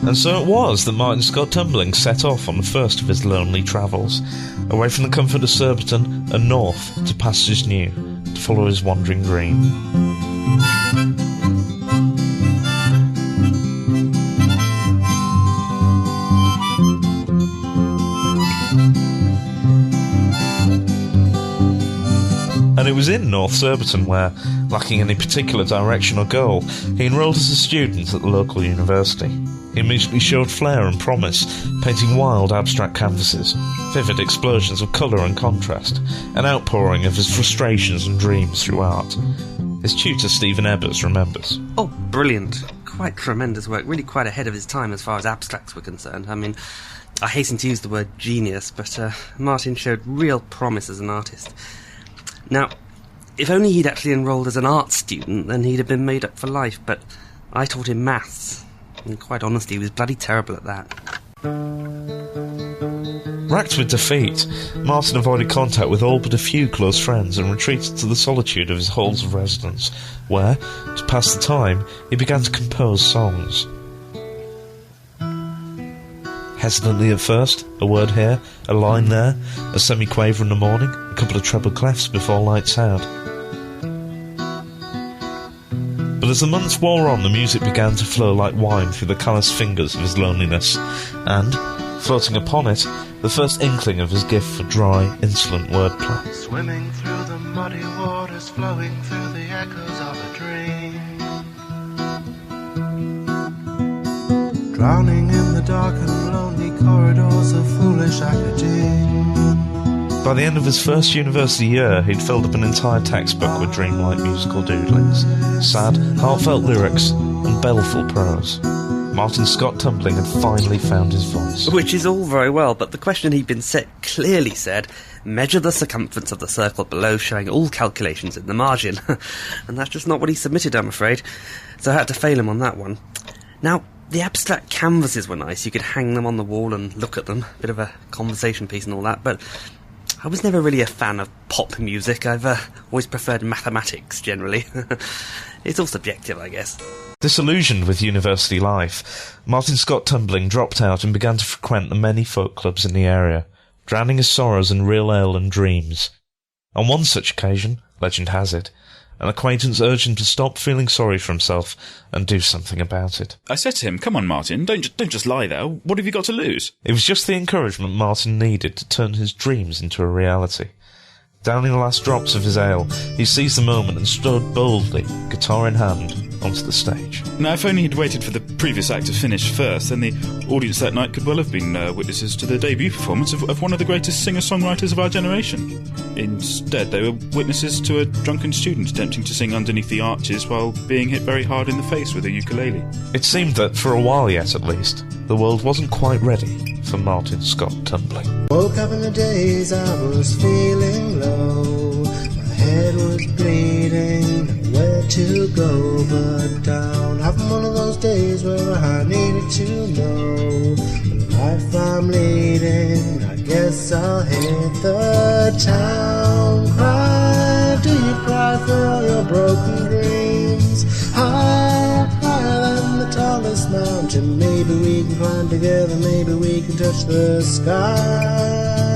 And so it was that Martin Scott-Tumbling set off on the first of his lonely travels, away from the comfort of Surbiton and north to pastures new, to follow his wandering dream. And it was in North Surbiton where, lacking any particular direction or goal, he enrolled as a student at the local university. He immediately showed flair and promise, painting wild abstract canvases, vivid explosions of colour and contrast, an outpouring of his frustrations and dreams through art. His tutor Stephen Ebbers remembers. Oh, brilliant. Quite tremendous work, really quite ahead of his time as far as abstracts were concerned. I mean, I hasten to use the word genius, but Martin showed real promise as an artist. Now, if only he'd actually enrolled as an art student, then he'd have been made up for life, but I taught him maths, and quite honestly, he was bloody terrible at that. Racked with defeat, Martin avoided contact with all but a few close friends and retreated to the solitude of his halls of residence, where, to pass the time, he began to compose songs. Hesitantly at first, a word here, a line there, a semi-quaver in the morning, a couple of treble clefs before lights out. But as the months wore on, the music began to flow like wine through the callous fingers of his loneliness, and, floating upon it, the first inkling of his gift for dry, insolent wordplay. Swimming through the muddy waters, flowing through the echoes of a dream. Drowning in the dark and lonely corridors of foolish academe. By the end of his first university year, he'd filled up an entire textbook with dreamlike musical doodlings, sad, heartfelt lyrics, and baleful prose. Martin Scott-Tumbling had finally found his voice. Which is all very well, but the question he'd been set clearly said, measure the circumference of the circle below, showing all calculations in the margin. And that's just not what he submitted, I'm afraid. So I had to fail him on that one. Now, the abstract canvases were nice. You could hang them on the wall and look at them. Bit of a conversation piece and all that, but I was never really a fan of pop music. I've always preferred mathematics, generally. It's all subjective, I guess. Disillusioned with university life, Martin Scott-Tumbling dropped out and began to frequent the many folk clubs in the area, drowning his sorrows in real ale and dreams. On one such occasion, legend has it, an acquaintance urged him to stop feeling sorry for himself and do something about it. I said to him, "Come on, Martin, don't just lie there. What have you got to lose?" It was just the encouragement Martin needed to turn his dreams into a reality. Downing the last drops of his ale, he seized the moment and stood boldly, guitar in hand, onto the stage. Now, if only he'd waited for the previous act to finish first, then the audience that night could well have been witnesses to the debut performance of one of the greatest singer-songwriters of our generation. Instead, they were witnesses to a drunken student attempting to sing underneath the arches while being hit very hard in the face with a ukulele. It seemed that, for a while yet at least, the world wasn't quite ready for Martin Scott-Tumbling. Woke up in the days I was feeling low. My head was bleeding, where to go but down. Having one of those days where I needed to know the life I'm leading. I guess I'll hit the town. Cry, do you cry for all your broken dreams? Higher, higher than the tallest mountain. Maybe we can climb together, maybe we can touch the sky.